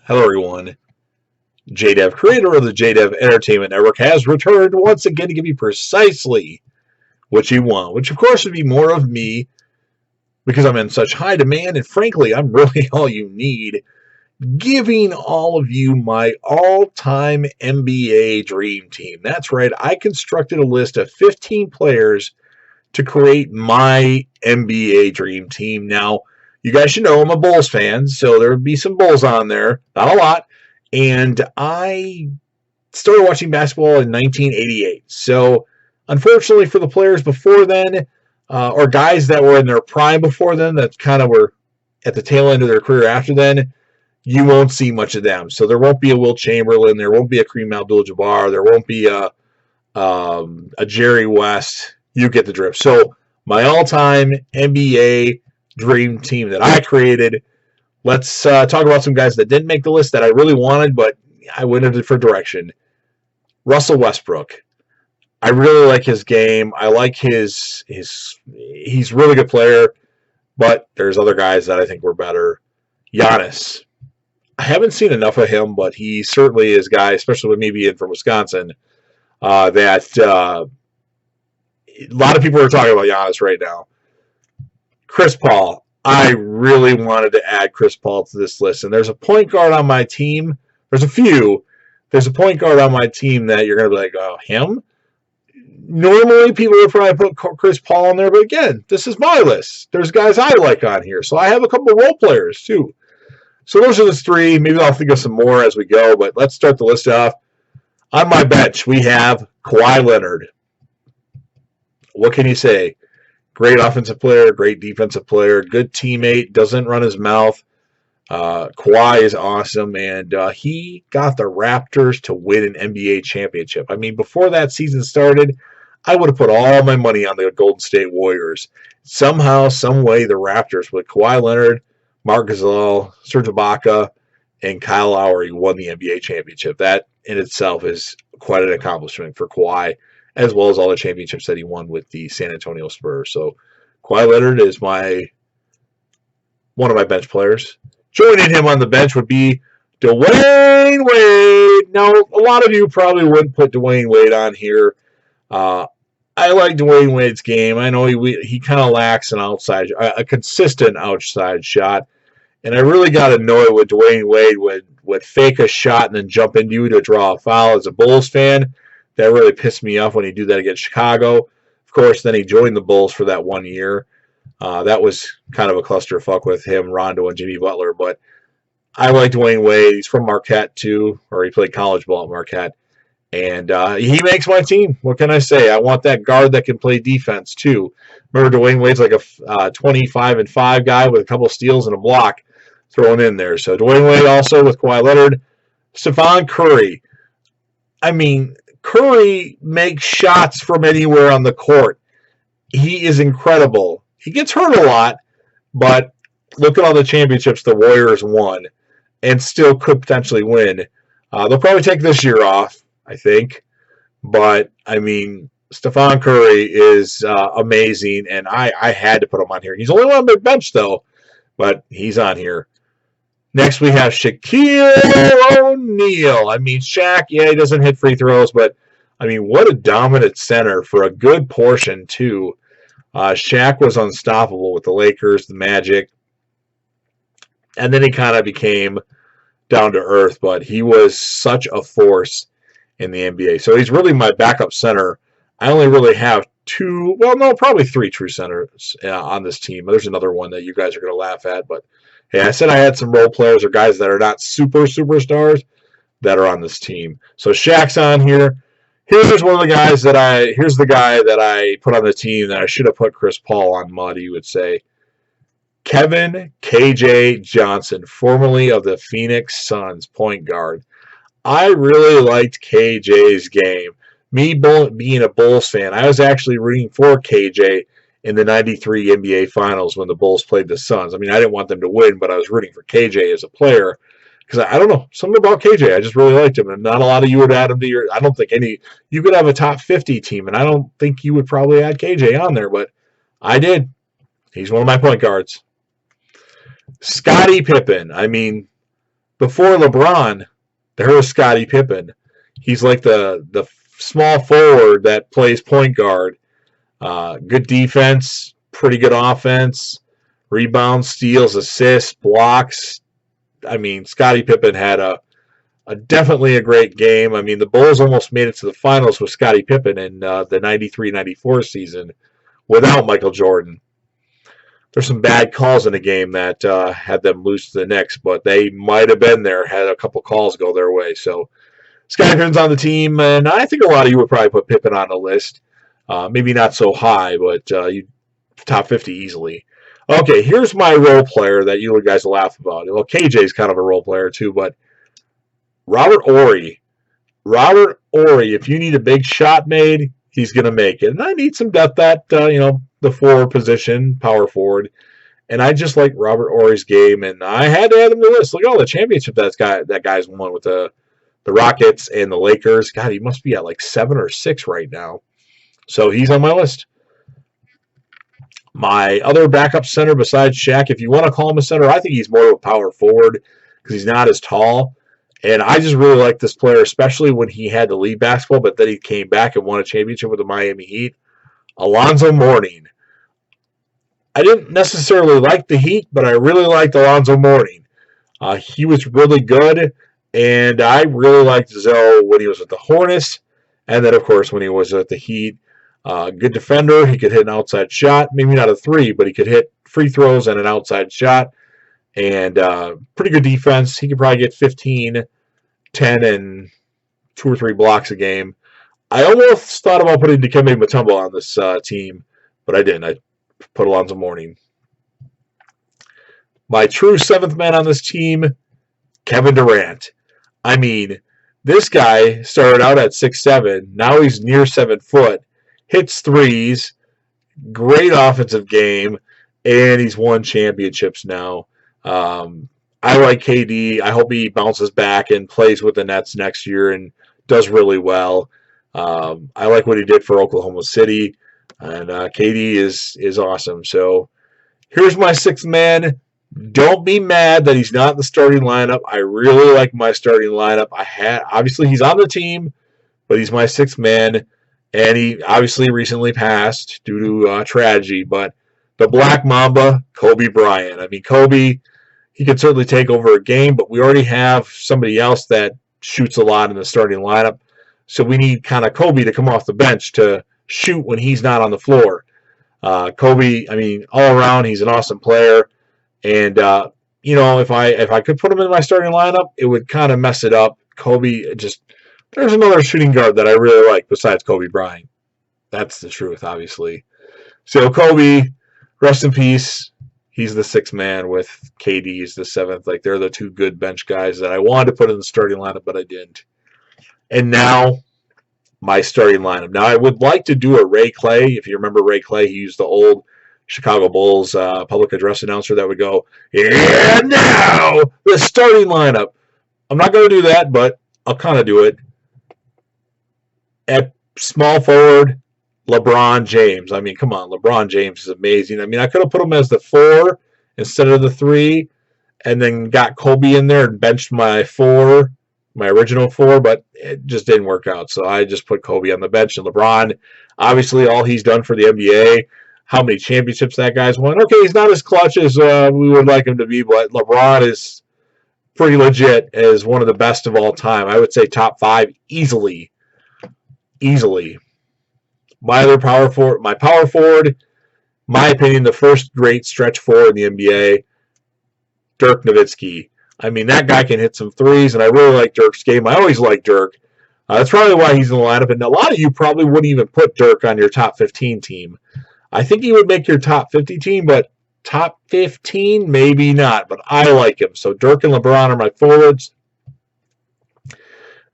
Hello, everyone. JDev, creator of the JDev Entertainment Network, has returned once again to give you precisely what you want, which, of course, would be more of me because I'm in such high demand, and frankly, I'm really all you need, giving all of you my all-time NBA dream team. That's right, I constructed a list of 15 players to create my NBA dream team. Now, you guys should know I'm a Bulls fan, so there would be some Bulls on there, not a lot. And I started watching basketball in 1988. So, unfortunately for the players before then, or guys that were in their prime before then, that kind of were at the tail end of their career after then, you won't see much of them. So there won't be a Wilt Chamberlain, there won't be a Kareem Abdul-Jabbar, there won't be a Jerry West. You get the drift. So my all-time NBA dream team that I created. Let's talk about some guys that didn't make the list that I really wanted, but I went in a different direction. Russell Westbrook. I really like his game. I like he's a really good player, but there's other guys that I think were better. Giannis. I haven't seen enough of him, but he certainly is a guy, especially with me being from Wisconsin, that a lot of people are talking about Giannis right now. Chris Paul. I really wanted to add Chris Paul to this list. And there's a point guard on my team. There's a few. There's a point guard on my team that you're going to be like, oh, him? Normally, people would probably put Chris Paul on there. But again, this is my list. There's guys I like on here. So I have a couple of role players, too. So those are the three. Maybe I'll think of some more as we go. But let's start the list off. On my bench, we have Kawhi Leonard. What can you say? Great offensive player, great defensive player, good teammate, doesn't run his mouth. Kawhi is awesome, and he got the Raptors to win an NBA championship. I mean, before that season started, I would have put all my money on the Golden State Warriors. Somehow, some way, the Raptors with Kawhi Leonard, Marc Gasol, Serge Ibaka, and Kyle Lowry won the NBA championship. That in itself is quite an accomplishment for Kawhi, as well as all the championships that he won with the San Antonio Spurs. So Kawhi Leonard is one of my bench players. Joining him on the bench would be Dwayne Wade. Now, a lot of you probably wouldn't put Dwayne Wade on here. I like Dwayne Wade's game. I know he kind of lacks a consistent outside shot. And I really got annoyed with Dwayne Wade would fake a shot and then jump into you to draw a foul. As a Bulls fan, that really pissed me off when he did that against Chicago. Of course, then he joined the Bulls for that 1 year. That was kind of a clusterfuck with him, Rondo, and Jimmy Butler. But I like Dwayne Wade. He's from Marquette, too, or he played college ball at Marquette. And he makes my team. What can I say? I want that guard that can play defense, too. Remember, Dwayne Wade's like a 25-5 guy with a couple steals and a block thrown in there. So Dwayne Wade also with Kawhi Leonard. Stephen Curry. I mean, Curry makes shots from anywhere on the court. He is incredible. He gets hurt a lot, but look at all the championships the Warriors won and still could potentially win. They'll probably take this year off, I think. But, I mean, Stephen Curry is amazing, and I had to put him on here. He's only on my bench, though, but he's on here. Next, we have Shaquille O'Neal. I mean, Shaq, yeah, he doesn't hit free throws, but, I mean, what a dominant center for a good portion, too. Shaq was unstoppable with the Lakers, the Magic, and then he kind of became down to earth, but he was such a force in the NBA. So he's really my backup center. I only really have probably three true centers on this team. There's another one that you guys are going to laugh at, but hey, I said I had some role players or guys that are not superstars that are on this team. So Shaq's on here. Here's the guy that I put on the team that I should have put Chris Paul on mud, you would say. Kevin KJ Johnson, formerly of the Phoenix Suns, point guard. I really liked KJ's game. Me being a Bulls fan, I was actually rooting for KJ in the 93 NBA Finals when the Bulls played the Suns. I mean, I didn't want them to win, but I was rooting for KJ as a player because I don't know, something about KJ. I just really liked him, and not a lot of you would add him to your – I don't think any – you could have a top 50 team, and I don't think you would probably add KJ on there, but I did. He's one of my point guards. Scottie Pippen. I mean, before LeBron, there was Scottie Pippen. He's like the small forward that plays point guard. Good defense, pretty good offense, rebounds, steals, assists, blocks. I mean, Scottie Pippen had a definitely a great game. I mean, the Bulls almost made it to the finals with Scottie Pippen in the 93-94 season without Michael Jordan. There's some bad calls in the game that had them lose to the Knicks, but they might have been there, had a couple calls go their way. So Scottie Pippen's on the team, and I think a lot of you would probably put Pippen on the list. Maybe not so high, but you top 50 easily. Okay, here's my role player that you guys will laugh about. Well, KJ's kind of a role player too, but Robert Horry. Robert Horry, if you need a big shot made, he's going to make it. And I need some depth at, the forward position, power forward. And I just like Robert Horry's game, and I had to add him to the list. Look at all the championships that guy's won with the Rockets and the Lakers. God, he must be at like 7 or 6 right now. So he's on my list. My other backup center besides Shaq, if you want to call him a center, I think he's more of a power forward because he's not as tall. And I just really like this player, especially when he had to leave basketball, but then he came back and won a championship with the Miami Heat. Alonzo Mourning. I didn't necessarily like the Heat, but I really liked Alonzo Mourning. He was really good, and I really liked Zoe when he was with the Hornets, and then, of course, when he was at the Heat. Good defender. He could hit an outside shot. Maybe not a 3, but he could hit free throws and an outside shot. And pretty good defense. He could probably get 15, 10, and 2 or 3 blocks a game. I almost thought about putting Dikembe Mutombo on this team, but I didn't. I put Alonzo Mourning. My true 7th man on this team, Kevin Durant. I mean, this guy started out at 6'7". Now he's near 7 foot. Hits threes. Great offensive game. And he's won championships now. I like KD. I hope he bounces back and plays with the Nets next year and does really well. I like what he did for Oklahoma City. And KD is awesome. So here's my 6th man. Don't be mad that he's not in the starting lineup. I really like my starting lineup. Obviously he's on the team, but he's my 6th man. And he obviously recently passed due to tragedy. But the Black Mamba, Kobe Bryant. I mean, Kobe, he could certainly take over a game, but we already have somebody else that shoots a lot in the starting lineup. So we need kind of Kobe to come off the bench to shoot when he's not on the floor. Kobe, I mean, all around, he's an awesome player. And, if I could put him in my starting lineup, it would kind of mess it up. Kobe, there's another shooting guard that I really like besides Kobe Bryant. That's the truth, obviously. So Kobe, rest in peace. He's the 6th man with KD is the 7th. Like, they're the 2 good bench guys that I wanted to put in the starting lineup, but I didn't. And now, my starting lineup. Now, I would like to do a Ray Clay. If you remember Ray Clay, he used the old Chicago Bulls public address announcer that would go, "And now, the starting lineup." I'm not going to do that, but I'll kind of do it. At small forward, LeBron James. I mean, come on, LeBron James is amazing. I mean, I could have put him as the 4 instead of the 3, and then got Kobe in there and benched my 4, my original 4, but it just didn't work out. So I just put Kobe on the bench. And LeBron, obviously, all he's done for the NBA, how many championships that guy's won. Okay, he's not as clutch as we would like him to be, but LeBron is pretty legit as one of the best of all time. I would say top 5 easily. Easily. My other power forward, my opinion, the first great stretch forward in the NBA, Dirk Nowitzki. I mean, that guy can hit some threes, and I really like Dirk's game. I always like Dirk. That's probably why he's in the lineup, and a lot of you probably wouldn't even put Dirk on your top 15 team. I think he would make your top 50 team, but top 15, maybe not, but I like him. So Dirk and LeBron are my forwards.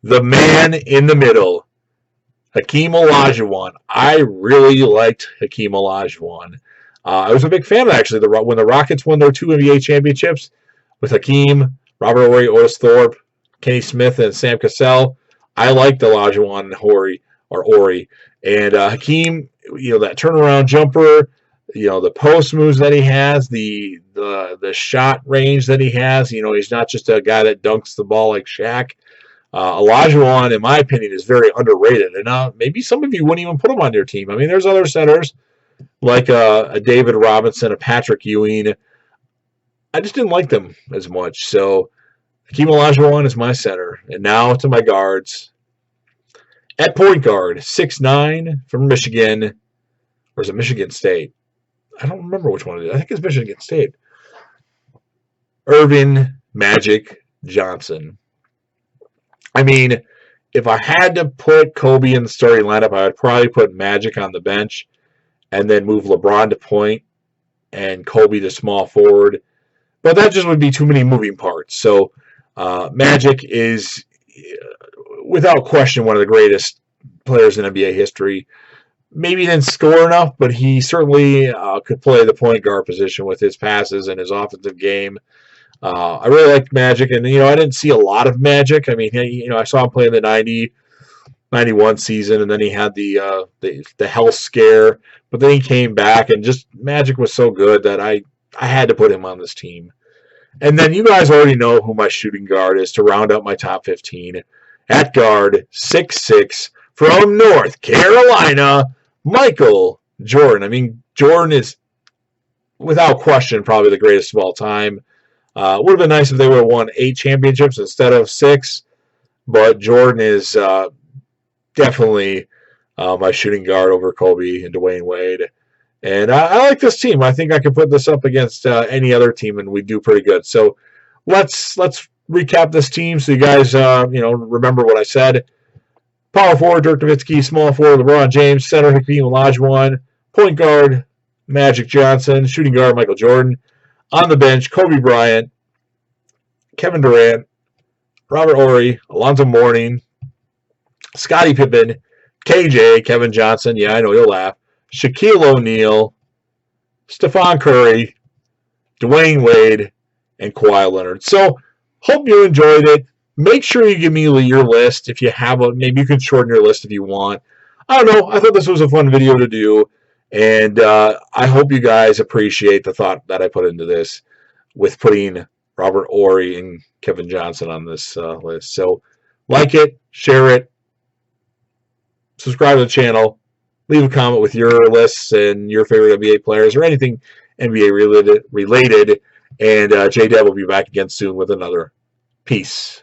The man in the middle, Hakeem Olajuwon. I really liked Hakeem Olajuwon. I was a big fan of, actually, when the Rockets won their 2 NBA championships with Hakeem, Robert Horry, Otis Thorpe, Kenny Smith, and Sam Cassell. I liked Olajuwon and Horry. And Hakeem, that turnaround jumper, the post moves that he has, the shot range that he has. He's not just a guy that dunks the ball like Shaq. Olajuwon, in my opinion, is very underrated, and maybe some of you wouldn't even put him on your team. I mean, there's other centers like a David Robinson, a Patrick Ewing. I just didn't like them as much. So Hakeem Olajuwon is my center, and now to my guards. At point guard, 6'9" from Michigan, or is it Michigan State? I don't remember which one it is. I think it's Michigan State. Earvin Magic Johnson. I mean, if I had to put Kobe in the starting lineup, I would probably put Magic on the bench and then move LeBron to point and Kobe to small forward. But that just would be too many moving parts. So Magic is, without question, one of the greatest players in NBA history. Maybe he didn't score enough, but he certainly could play the point guard position with his passes and his offensive game. I really liked Magic, and I didn't see a lot of Magic. I mean, I saw him play in the 91 season, and then he had the health scare, but then he came back, and just Magic was so good that I had to put him on this team. And then you guys already know who my shooting guard is to round out my top 15. At guard, 6'6", from North Carolina, Michael Jordan. I mean, Jordan is, without question, probably the greatest of all time. Would have been nice if they would have won 8 championships instead of 6, but Jordan is definitely my shooting guard over Kobe and Dwayne Wade. And I like this team. I think I could put this up against any other team, and we do pretty good. So let's recap this team so you guys remember what I said. Power forward, Dirk Nowitzki. Small forward, LeBron James. Center, Hakeem Olajuwon. Point guard, Magic Johnson. Shooting guard, Michael Jordan. On the bench, Kobe Bryant, Kevin Durant, Robert Horry, Alonzo Mourning, Scottie Pippen, KJ, Kevin Johnson. Yeah, I know you'll laugh. Shaquille O'Neal, Stephon Curry, Dwayne Wade, and Kawhi Leonard. So, hope you enjoyed it. Make sure you give me your list if you have maybe you can shorten your list if you want. I don't know. I thought this was a fun video to do, and I hope you guys appreciate the thought that I put into this with putting Robert Horry and Kevin Johnson on this list. So, like it, share it, subscribe to the channel, leave a comment with your lists and your favorite NBA players or anything NBA related. And J-Dab will be back again soon with another. Peace.